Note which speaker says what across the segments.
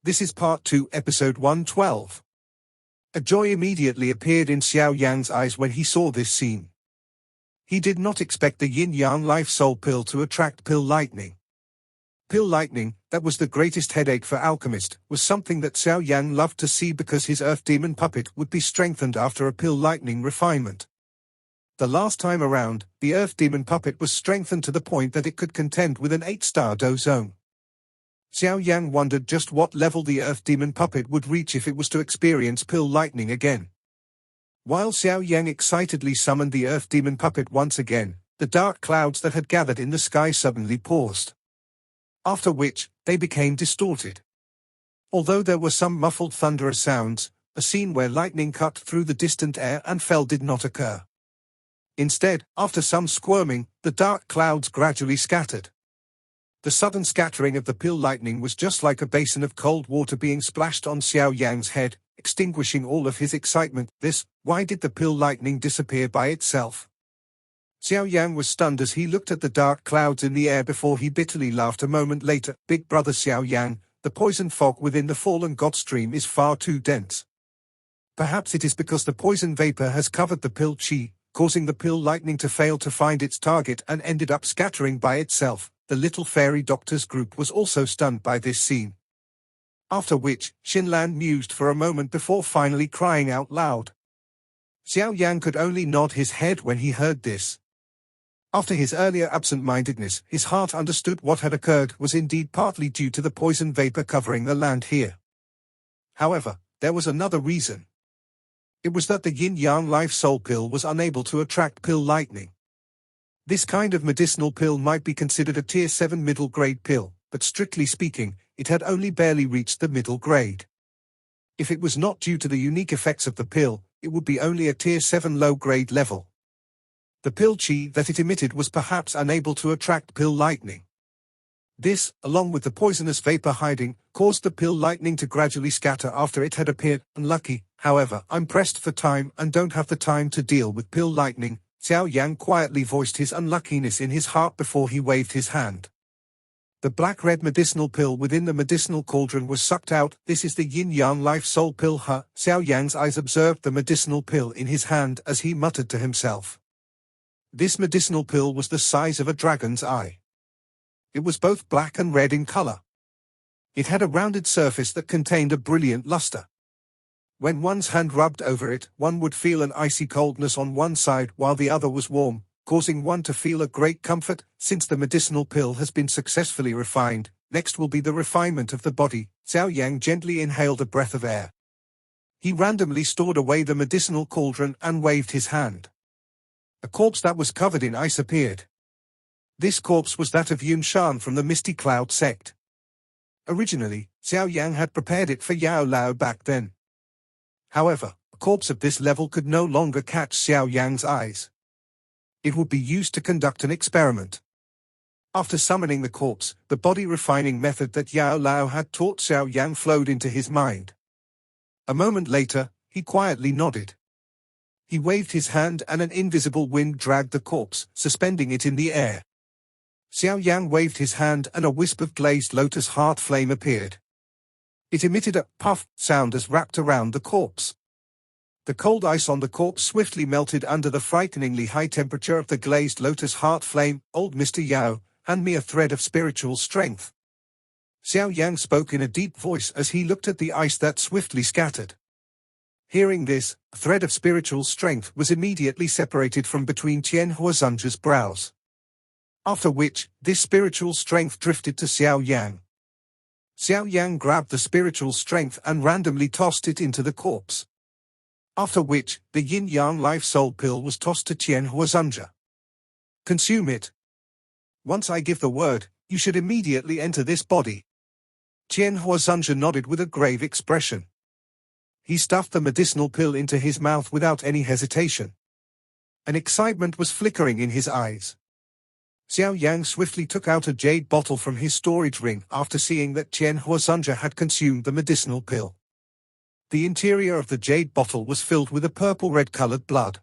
Speaker 1: This is part 2, episode 112. A joy immediately appeared in Xiao Yan's eyes when he saw this scene. He did not expect the yin-yang life soul pill to attract pill lightning. Pill lightning, that was the greatest headache for Alchemist, was something that Xiao Yan loved to see because his earth demon puppet would be strengthened after a pill lightning refinement. The last time around, the earth demon puppet was strengthened to the point that it could contend with an 8-star dozone. Xiao Yang wondered just what level the earth demon puppet would reach if it was to experience pill lightning again. While Xiao Yang excitedly summoned the earth demon puppet once again, the dark clouds that had gathered in the sky suddenly paused. After which, they became distorted. Although there were some muffled thunderous sounds, a scene where lightning cut through the distant air and fell did not occur. Instead, after some squirming, the dark clouds gradually scattered. The sudden scattering of the pill lightning was just like a basin of cold water being splashed on Xiao Yang's head, extinguishing all of his excitement. Why did the pill lightning disappear by itself? Xiao Yang was stunned as he looked at the dark clouds in the air before he bitterly laughed a moment later. Big brother Xiao Yang, the poison fog within the fallen god stream is far too dense. Perhaps it is because the poison vapor has covered the pill chi, causing the pill lightning to fail to find its target and ended up scattering by itself. The little fairy doctor's group was also stunned by this scene. After which, Xinlan mused for a moment before finally crying out loud. Xiao Yang could only nod his head when he heard this. After his earlier absent-mindedness, his heart understood what had occurred was indeed partly due to the poison vapor covering the land here. However, there was another reason. It was that the yin-yang life soul pill was unable to attract pill lightning. This kind of medicinal pill might be considered a tier 7 middle grade pill, but strictly speaking, it had only barely reached the middle grade. If it was not due to the unique effects of the pill, it would be only a tier 7 low grade level. The pill chi that it emitted was perhaps unable to attract pill lightning. This, along with the poisonous vapor hiding, caused the pill lightning to gradually scatter after it had appeared. Unlucky, however, I'm pressed for time and don't have the time to deal with pill lightning. Xiao Yang quietly voiced his unluckiness in his heart before he waved his hand. The black-red medicinal pill within the medicinal cauldron was sucked out. This is the yin-yang life soul pill. Xiao Yang's eyes observed the medicinal pill in his hand as he muttered to himself. This medicinal pill was the size of a dragon's eye. It was both black and red in color. It had a rounded surface that contained a brilliant luster. When one's hand rubbed over it, one would feel an icy coldness on one side while the other was warm, causing one to feel a great comfort. Since the medicinal pill has been successfully refined, next will be the refinement of the body. Xiao Yang gently inhaled a breath of air. He randomly stored away the medicinal cauldron and waved his hand. A corpse that was covered in ice appeared. This corpse was that of Yun Shan from the Misty Cloud sect. Originally, Xiao Yang had prepared it for Yao Lao back then. However, a corpse of this level could no longer catch Xiao Yang's eyes. It would be used to conduct an experiment. After summoning the corpse, the body refining method that Yao Lao had taught Xiao Yang flowed into his mind. A moment later, he quietly nodded. He waved his hand and an invisible wind dragged the corpse, suspending it in the air. Xiao Yang waved his hand and a wisp of glazed lotus heart flame appeared. It emitted a puff sound as wrapped around the corpse. The cold ice on the corpse swiftly melted under the frighteningly high temperature of the glazed lotus heart flame. Old Mr. Yao, hand me a thread of spiritual strength. Xiao Yang spoke in a deep voice as he looked at the ice that swiftly scattered. Hearing this, a thread of spiritual strength was immediately separated from between Qian Huazunja's brows. After which, this spiritual strength drifted to Xiao Yang. Xiao Yang grabbed the spiritual strength and randomly tossed it into the corpse. After which, the yin-yang life soul pill was tossed to Qian Huazunja. Consume it. Once I give the word, you should immediately enter this body. Qian Huazunja nodded with a grave expression. He stuffed the medicinal pill into his mouth without any hesitation. An excitement was flickering in his eyes. Xiao Yang swiftly took out a jade bottle from his storage ring after seeing that Qian Huazunja had consumed the medicinal pill. The interior of the jade bottle was filled with a purple-red colored blood.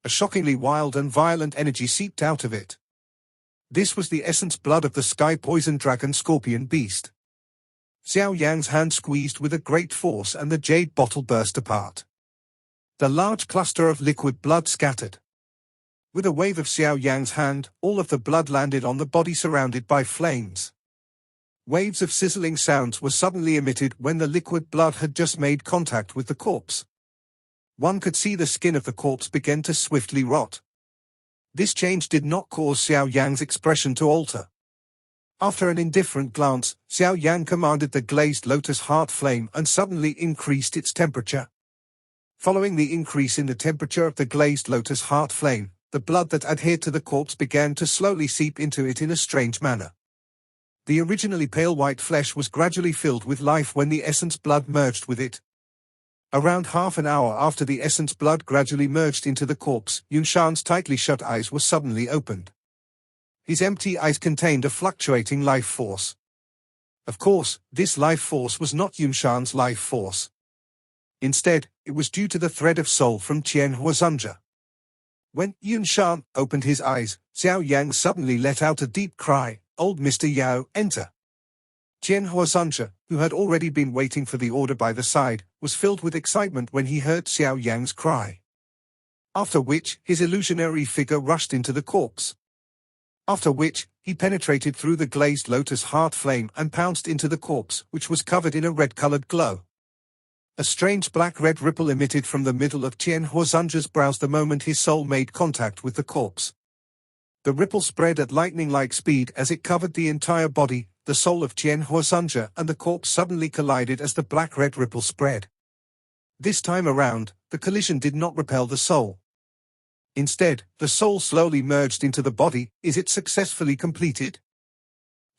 Speaker 1: A shockingly wild and violent energy seeped out of it. This was the essence blood of the sky poison dragon scorpion beast. Xiao Yang's hand squeezed with a great force and the jade bottle burst apart. The large cluster of liquid blood scattered. With a wave of Xiao Yang's hand, all of the blood landed on the body surrounded by flames. Waves of sizzling sounds were suddenly emitted when the liquid blood had just made contact with the corpse. One could see the skin of the corpse begin to swiftly rot. This change did not cause Xiao Yang's expression to alter. After an indifferent glance, Xiao Yan commanded the glazed lotus heart flame and suddenly increased its temperature. Following the increase in the temperature of the glazed lotus heart flame, the blood that adhered to the corpse began to slowly seep into it in a strange manner. The originally pale white flesh was gradually filled with life when the essence blood merged with it. Around half an hour after the essence blood gradually merged into the corpse, Yunshan's tightly shut eyes were suddenly opened. His empty eyes contained a fluctuating life force. Of course, this life force was not Yunshan's life force. Instead, it was due to the thread of soul from Qian Huazunja. When Yunshan opened his eyes, Xiao Yang suddenly let out a deep cry, "Old Mr. Yao, enter." Qian Huazunja, who had already been waiting for the order by the side, was filled with excitement when he heard Xiao Yang's cry. After which, his illusionary figure rushed into the corpse. After which, he penetrated through the glazed lotus heart flame and pounced into the corpse, which was covered in a red-colored glow. A strange black-red ripple emitted from the middle of Qian Huazunja's brows the moment his soul made contact with the corpse. The ripple spread at lightning-like speed as it covered the entire body. The soul of Qian Huazunja and the corpse suddenly collided as the black-red ripple spread. This time around, the collision did not repel the soul. Instead, the soul slowly merged into the body. Is it successfully completed?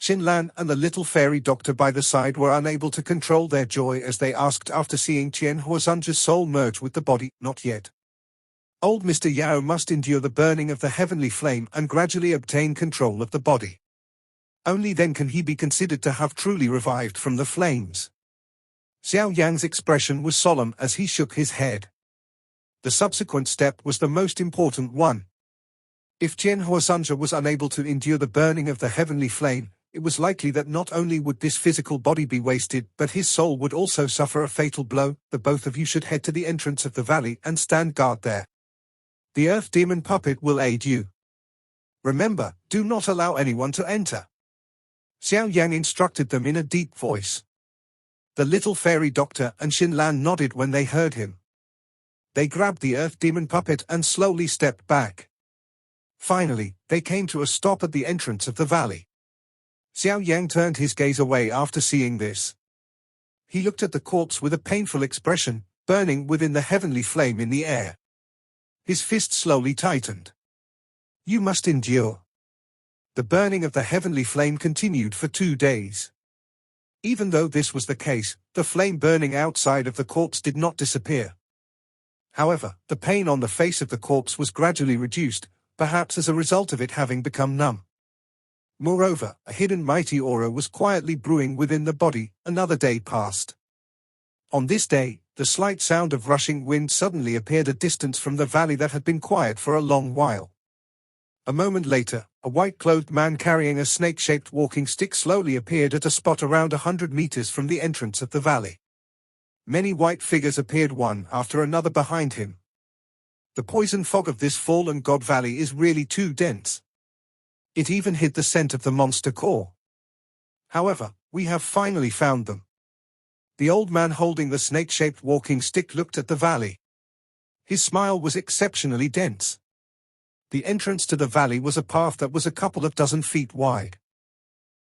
Speaker 1: Xinlan and the little fairy doctor by the side were unable to control their joy as they asked after seeing Qian Huazunja's soul merge with the body. Not yet. Old Mr. Yao must endure the burning of the heavenly flame and gradually obtain control of the body. Only then can he be considered to have truly revived from the flames. Xiao Yang's expression was solemn as he shook his head. The subsequent step was the most important one. If Qian Huazunja was unable to endure the burning of the heavenly flame, it was likely that not only would this physical body be wasted, but his soul would also suffer a fatal blow. The both of you should head to the entrance of the valley and stand guard there. The earth demon puppet will aid you. Remember, do not allow anyone to enter. Xiao Yang instructed them in a deep voice. The little fairy doctor and Xinlan nodded when they heard him. They grabbed the earth demon puppet and slowly stepped back. Finally, they came to a stop at the entrance of the valley. Xiao Yang turned his gaze away after seeing this. He looked at the corpse with a painful expression, burning within the heavenly flame in the air. His fist slowly tightened. You must endure. The burning of the heavenly flame continued for 2 days. Even though this was the case, the flame burning outside of the corpse did not disappear. However, the pain on the face of the corpse was gradually reduced, perhaps as a result of it having become numb. Moreover, a hidden mighty aura was quietly brewing within the body. Another day passed. On this day, the slight sound of rushing wind suddenly appeared a distance from the valley that had been quiet for a long while. A moment later, a white-clothed man carrying a snake-shaped walking stick slowly appeared at a spot around 100 meters from the entrance of the valley. Many white figures appeared one after another behind him. The poison fog of this fallen god valley is really too dense. It even hid the scent of the monster core. However, we have finally found them. The old man holding the snake-shaped walking stick looked at the valley. His smile was exceptionally dense. The entrance to the valley was a path that was a couple of dozen feet wide.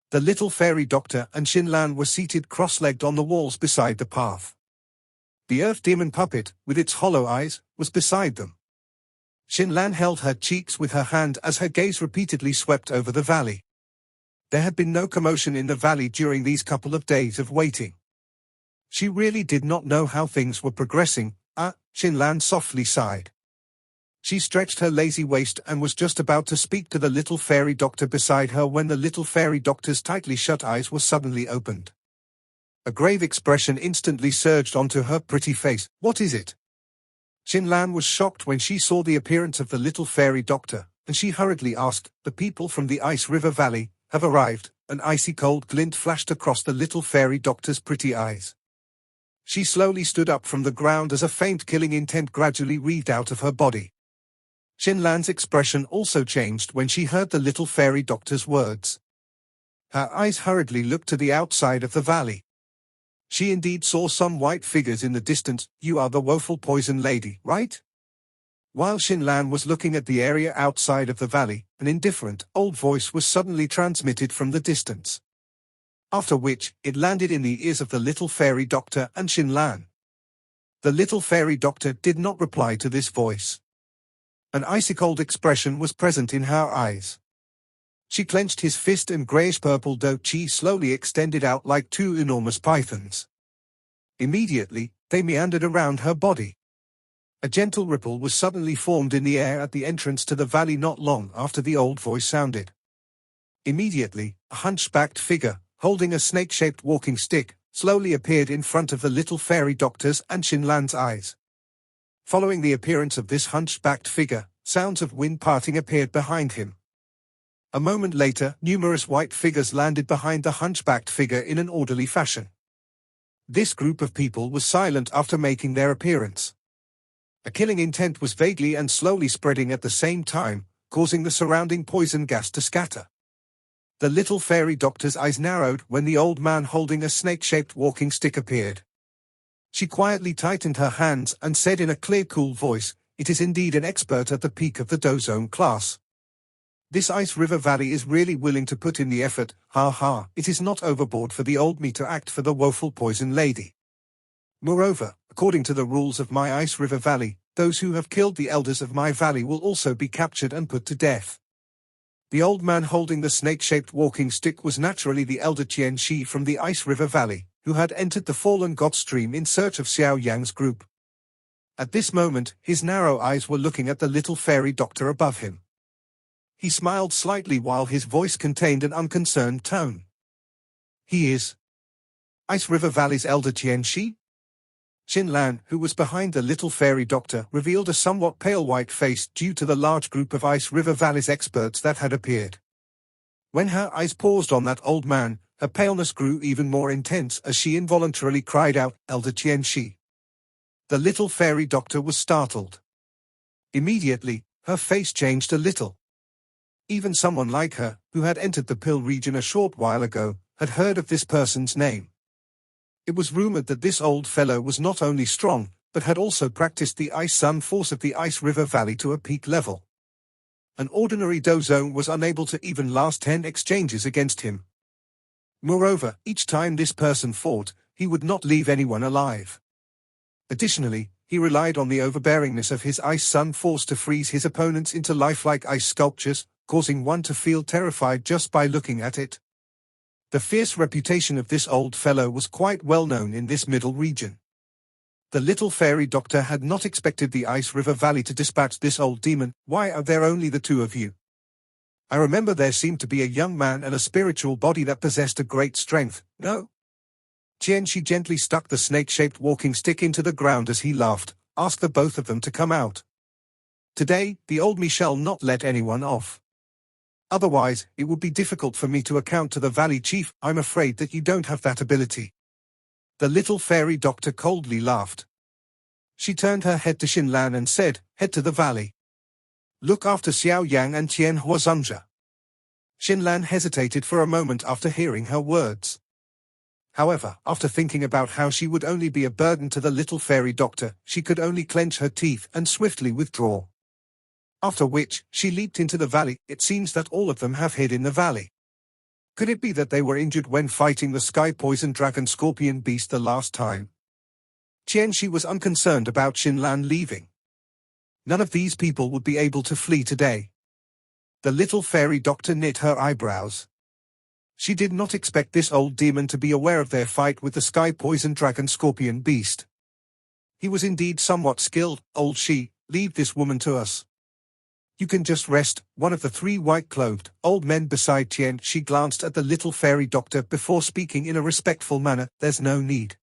Speaker 1: The little fairy doctor and Xinlan were seated cross-legged on the walls beside the path. The earth demon puppet, with its hollow eyes, was beside them. Xinlan held her cheeks with her hand as her gaze repeatedly swept over the valley. There had been no commotion in the valley during these couple of days of waiting. She really did not know how things were progressing. Xinlan softly sighed. She stretched her lazy waist and was just about to speak to the little fairy doctor beside her when the little fairy doctor's tightly shut eyes were suddenly opened. A grave expression instantly surged onto her pretty face. What is it? Xinlan was shocked when she saw the appearance of the little fairy doctor, and she hurriedly asked, "The people from the Ice River Valley have arrived, an icy cold glint flashed across the little fairy doctor's pretty eyes. She slowly stood up from the ground as a faint killing intent gradually wreathed out of her body. Xinlan's expression also changed when she heard the little fairy doctor's words. Her eyes hurriedly looked to the outside of the valley. She indeed saw some white figures in the distance. You are the woeful poison lady, right? While Xinlan was looking at the area outside of the valley, an indifferent, old voice was suddenly transmitted from the distance. After which, it landed in the ears of the little fairy doctor and Xinlan. The little fairy doctor did not reply to this voice. An icy-cold expression was present in her eyes. She clenched his fist and greyish-purple dough chi slowly extended out like two enormous pythons. Immediately, they meandered around her body. A gentle ripple was suddenly formed in the air at the entrance to the valley not long after the old voice sounded. Immediately, a hunchbacked figure, holding a snake-shaped walking stick, slowly appeared in front of the little fairy doctor's and Xinlan's eyes. Following the appearance of this hunchbacked figure, sounds of wind parting appeared behind him. A moment later, numerous white figures landed behind the hunchbacked figure in an orderly fashion. This group of people was silent after making their appearance. A killing intent was vaguely and slowly spreading at the same time, causing the surrounding poison gas to scatter. The little fairy doctor's eyes narrowed when the old man holding a snake-shaped walking stick appeared. She quietly tightened her hands and said in a clear, cool voice, "It is indeed an expert at the peak of the Dozone class. This Ice River Valley is really willing to put in the effort, ha ha, it is not overboard for the old me to act for the woeful poison lady. Moreover, according to the rules of my Ice River Valley, those who have killed the elders of my valley will also be captured and put to death." The old man holding the snake-shaped walking stick was naturally the elder Qian Shi from the Ice River Valley, who had entered the fallen god stream in search of Xiao Yang's group. At this moment, his narrow eyes were looking at the little fairy doctor above him. He smiled slightly while his voice contained an unconcerned tone. "He is Ice River Valley's elder Qian Shi?" Xinlan, who was behind the little fairy doctor, revealed a somewhat pale white face due to the large group of Ice River Valley's experts that had appeared. When her eyes paused on that old man, her paleness grew even more intense as she involuntarily cried out, "Elder Qian Shi." The little fairy doctor was startled. Immediately, her face changed a little. Even someone like her, who had entered the Pill region a short while ago, had heard of this person's name. It was rumored that this old fellow was not only strong, but had also practiced the Ice Sun force of the Ice River Valley to a peak level. An ordinary Dozone was unable to even last 10 exchanges against him. Moreover, each time this person fought, he would not leave anyone alive. Additionally, he relied on the overbearingness of his Ice Sun force to freeze his opponents into lifelike ice sculptures, causing one to feel terrified just by looking at it. The fierce reputation of this old fellow was quite well known in this middle region. The little fairy doctor had not expected the Ice River Valley to dispatch this old demon. "Why are there only the two of you? I remember there seemed to be a young man and a spiritual body that possessed a great strength, no?" Qianxi gently stuck the snake-shaped walking stick into the ground as he laughed. "Ask the both of them to come out. Today, the old me shall not let anyone off. Otherwise, it would be difficult for me to account to the valley chief. I'm afraid that you don't have that ability." The little fairy doctor coldly laughed. She turned her head to Xinlan and said, "Head to the valley. Look after Xiao Yang and Tian Huazhangzhe." Xinlan hesitated for a moment after hearing her words. However, after thinking about how she would only be a burden to the little fairy doctor, she could only clench her teeth and swiftly withdraw. After which, she leaped into the valley. It seems that all of them have hid in the valley. Could it be that they were injured when fighting the sky-poison dragon scorpion beast the last time? Qianxi was unconcerned about Xinlan leaving. None of these people would be able to flee today. The little fairy doctor knit her eyebrows. She did not expect this old demon to be aware of their fight with the sky-poison dragon scorpion beast. He was indeed somewhat skilled. "Old Shi, leave this woman to us. You can just rest." One of the three white-clothed, old men beside Tian, she glanced at the little fairy doctor before speaking in a respectful manner. "There's no need.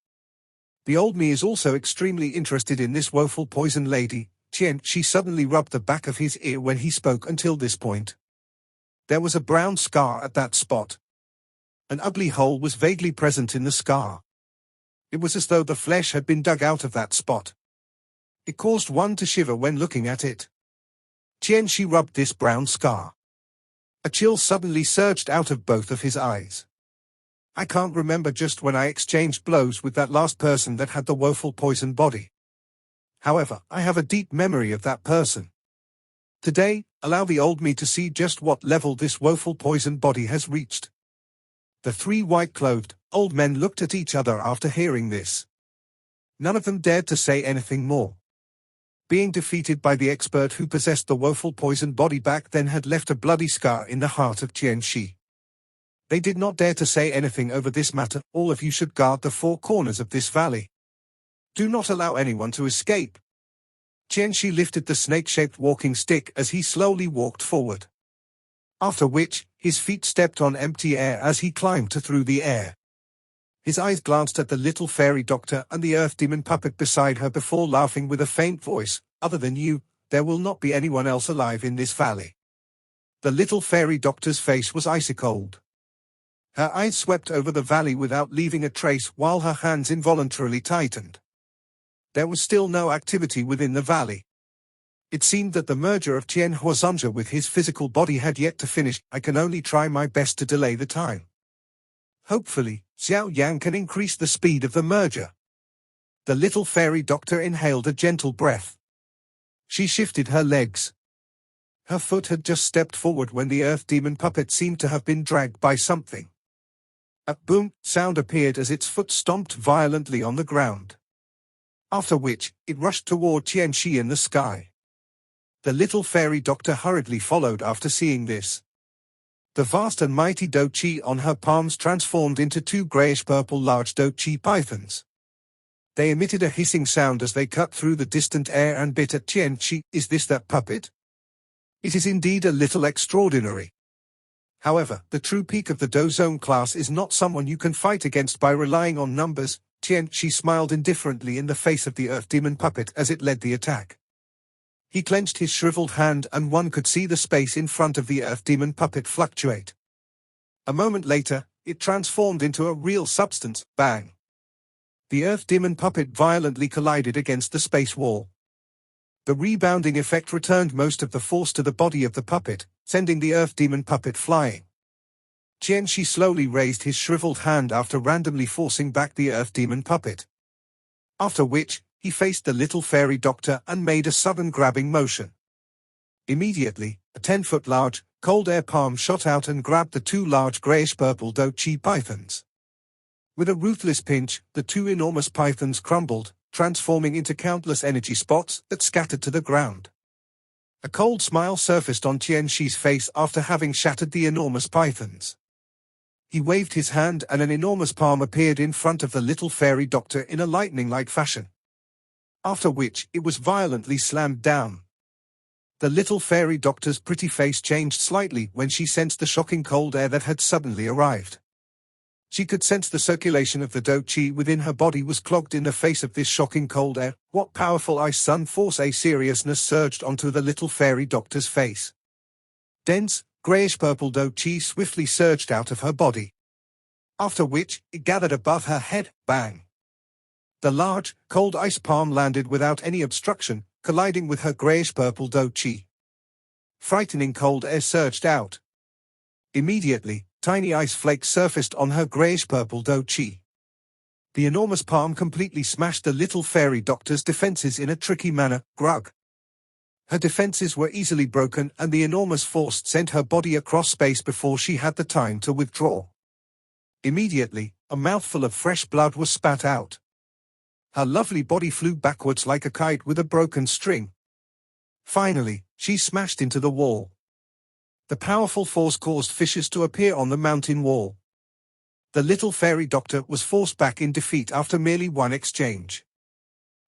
Speaker 1: The old me is also extremely interested in this woeful poison lady." Tian, she suddenly rubbed the back of his ear when he spoke until this point. There was a brown scar at that spot. An ugly hole was vaguely present in the scar. It was as though the flesh had been dug out of that spot. It caused one to shiver when looking at it. Tianxi rubbed this brown scar. A chill suddenly surged out of both of his eyes. I can't remember just when I exchanged blows with that last person that had the woeful poison body. However, I have a deep memory of that person. Today, allow the old me to see just what level this woeful poison body has reached. The three white-clothed, old men looked at each other after hearing this. None of them dared to say anything more. Being defeated by the expert who possessed the woeful poison body back then had left a bloody scar in the heart of Tianxi. They did not dare to say anything over this matter. All of you should guard the four corners of this valley. Do not allow anyone to escape. Tianxi lifted the snake-shaped walking stick as he slowly walked forward. After which, his feet stepped on empty air as he climbed through the air. His eyes glanced at the little fairy doctor and the earth demon puppet beside her before laughing with a faint voice, "Other than you, there will not be anyone else alive in this valley." The little fairy doctor's face was icy cold. Her eyes swept over the valley without leaving a trace while her hands involuntarily tightened. There was still no activity within the valley. It seemed that the merger of Tian Huazanja with his physical body had yet to finish. I can only try my best to delay the time. Hopefully, Xiao Yang can increase the speed of the merger. The little fairy doctor inhaled a gentle breath. She shifted her legs. Her foot had just stepped forward when the earth demon puppet seemed to have been dragged by something. A boom sound appeared as its foot stomped violently on the ground. After which, it rushed toward Tianxi in the sky. The little fairy doctor hurriedly followed after seeing this. The vast and mighty douqi on her palms transformed into two grayish-purple large douqi pythons. They emitted a hissing sound as they cut through the distant air and bit at Tianxi. Is this that puppet? It is indeed a little extraordinary. However, the true peak of the Dozone class is not someone you can fight against by relying on numbers. Tianxi smiled indifferently in the face of the earth demon puppet as it led the attack. He clenched his shriveled hand and one could see the space in front of the earth demon puppet fluctuate. A moment later, it transformed into a real substance. Bang! The earth demon puppet violently collided against the space wall. The rebounding effect returned most of the force to the body of the puppet, sending the earth demon puppet flying. Tianxi slowly raised his shriveled hand after randomly forcing back the earth demon puppet. After which, he faced the little fairy doctor and made a sudden grabbing motion. Immediately, a 10-foot large, cold air palm shot out and grabbed the two large grayish-purple douqi pythons. With a ruthless pinch, the two enormous pythons crumbled, transforming into countless energy spots that scattered to the ground. A cold smile surfaced on Tianxi's face after having shattered the enormous pythons. He waved his hand and an enormous palm appeared in front of the little fairy doctor in a lightning-like fashion. After which, it was violently slammed down. The little fairy doctor's pretty face changed slightly when she sensed the shocking cold air that had suddenly arrived. She could sense the circulation of the douqi within her body was clogged in the face of this shocking cold air. What powerful ice sun force! A seriousness surged onto the little fairy doctor's face. Dense, grayish-purple douqi swiftly surged out of her body. After which, it gathered above her head. Bang! The large, cold ice palm landed without any obstruction, colliding with her grayish-purple douqi. Frightening cold air surged out. Immediately, tiny ice flakes surfaced on her grayish-purple douqi. The enormous palm completely smashed the little fairy doctor's defenses in a tricky manner. Grug! Her defenses were easily broken and the enormous force sent her body across space before she had the time to withdraw. Immediately, a mouthful of fresh blood was spat out. Her lovely body flew backwards like a kite with a broken string. Finally, she smashed into the wall. The powerful force caused fissures to appear on the mountain wall. The little fairy doctor was forced back in defeat after merely one exchange.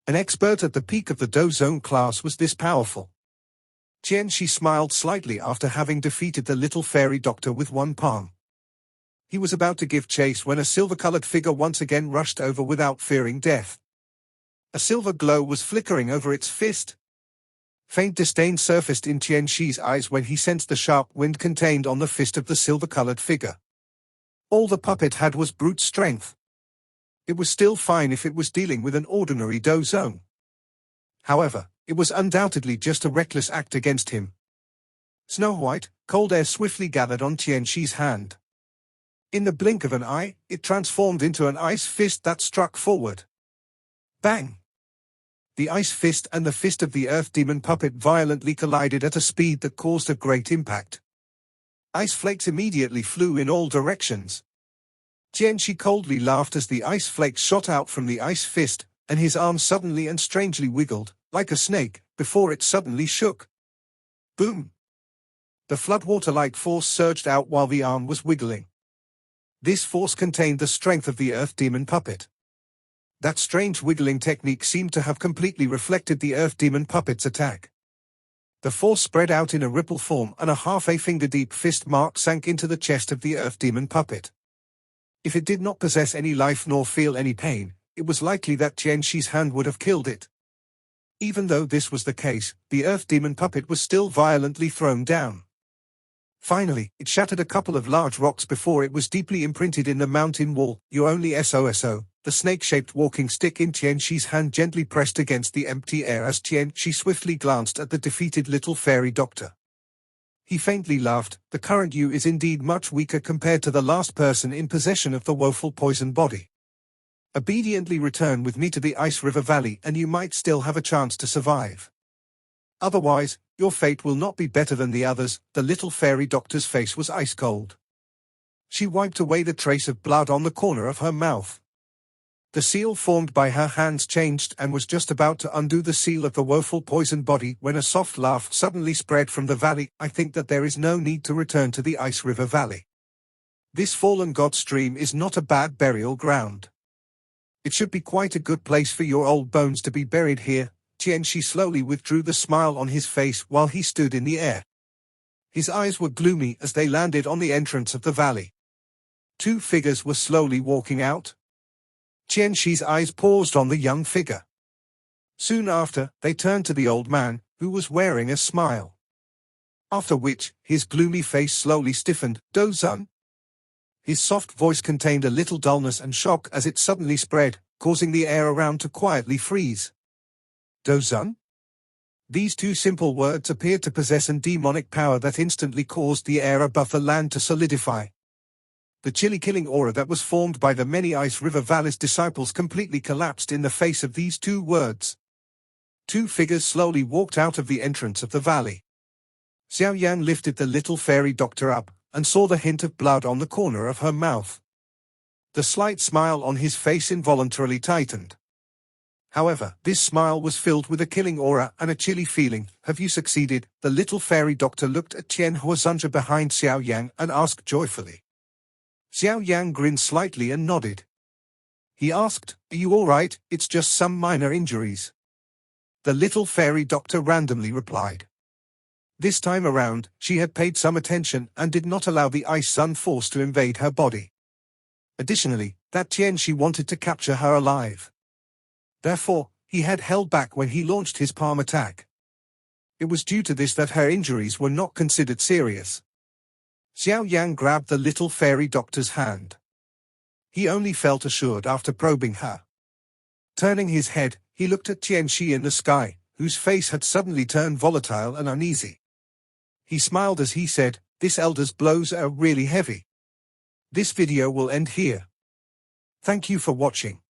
Speaker 1: An expert at the peak of the Dozone class was this powerful. Tianxi smiled slightly after having defeated the little fairy doctor with one palm. He was about to give chase when a silver-colored figure once again rushed over without fearing death. A silver glow was flickering over its fist. Faint disdain surfaced in Tianxi's eyes when he sensed the sharp wind contained on the fist of the silver-colored figure. All the puppet had was brute strength. It was still fine if it was dealing with an ordinary dozone. However, it was undoubtedly just a reckless act against him. Snow White, cold air swiftly gathered on Tianxi's hand. In the blink of an eye, it transformed into an ice fist that struck forward. Bang! The ice fist and the fist of the earth demon puppet violently collided at a speed that caused a great impact. Ice flakes immediately flew in all directions. Tianxi coldly laughed as the ice flakes shot out from the ice fist, and his arm suddenly and strangely wiggled, like a snake, before it suddenly shook. Boom! The floodwater-like force surged out while the arm was wiggling. This force contained the strength of the earth demon puppet. That strange wiggling technique seemed to have completely reflected the earth demon puppet's attack. The force spread out in a ripple form and a half-a-finger-deep fist mark sank into the chest of the earth demon puppet. If it did not possess any life nor feel any pain, it was likely that Tianxi's hand would have killed it. Even though this was the case, the earth demon puppet was still violently thrown down. Finally, it shattered a couple of large rocks before it was deeply imprinted in the mountain wall. Your only SOSO, the snake-shaped walking stick in Tianxi's hand gently pressed against the empty air as Tianxi swiftly glanced at the defeated little fairy doctor. He faintly laughed. The current you is indeed much weaker compared to the last person in possession of the woeful poison body. Obediently return with me to the Ice River Valley and you might still have a chance to survive. Otherwise, your fate will not be better than the others. The little fairy doctor's face was ice cold. She wiped away the trace of blood on the corner of her mouth. The seal formed by her hands changed and was just about to undo the seal of the woeful poison body when a soft laugh suddenly spread from the valley. I think that there is no need to return to the Ice River Valley. This fallen god stream is not a bad burial ground. It should be quite a good place for your old bones to be buried here. Tianxi slowly withdrew the smile on his face while he stood in the air. His eyes were gloomy as they landed on the entrance of the valley. Two figures were slowly walking out. Tianxi's eyes paused on the young figure. Soon after, they turned to the old man, who was wearing a smile. After which, his gloomy face slowly stiffened. Dozun? His soft voice contained a little dullness and shock as it suddenly spread, causing the air around to quietly freeze. Dozun? These two simple words appeared to possess a demonic power that instantly caused the air above the land to solidify. The chilly-killing aura that was formed by the many Ice River Valley's disciples completely collapsed in the face of these two words. Two figures slowly walked out of the entrance of the valley. Xiao Yan lifted the little fairy doctor up, and saw the hint of blood on the corner of her mouth. The slight smile on his face involuntarily tightened. However, this smile was filled with a killing aura and a chilly feeling. Have you succeeded? The little fairy doctor looked at Tian Huazunja behind Xiao Yang and asked joyfully. Xiao Yang grinned slightly and nodded. He asked, are you all right? It's just some minor injuries. The little fairy doctor randomly replied. This time around, she had paid some attention and did not allow the ice sun force to invade her body. Additionally, that Tianxi wanted to capture her alive. Therefore, he had held back when he launched his palm attack. It was due to this that her injuries were not considered serious. Xiao Yang grabbed the little fairy doctor's hand. He only felt assured after probing her. Turning his head, he looked at Tianxi in the sky, whose face had suddenly turned volatile and uneasy. He smiled as he said, this elder's blows are really heavy. This video will end here. Thank you for watching.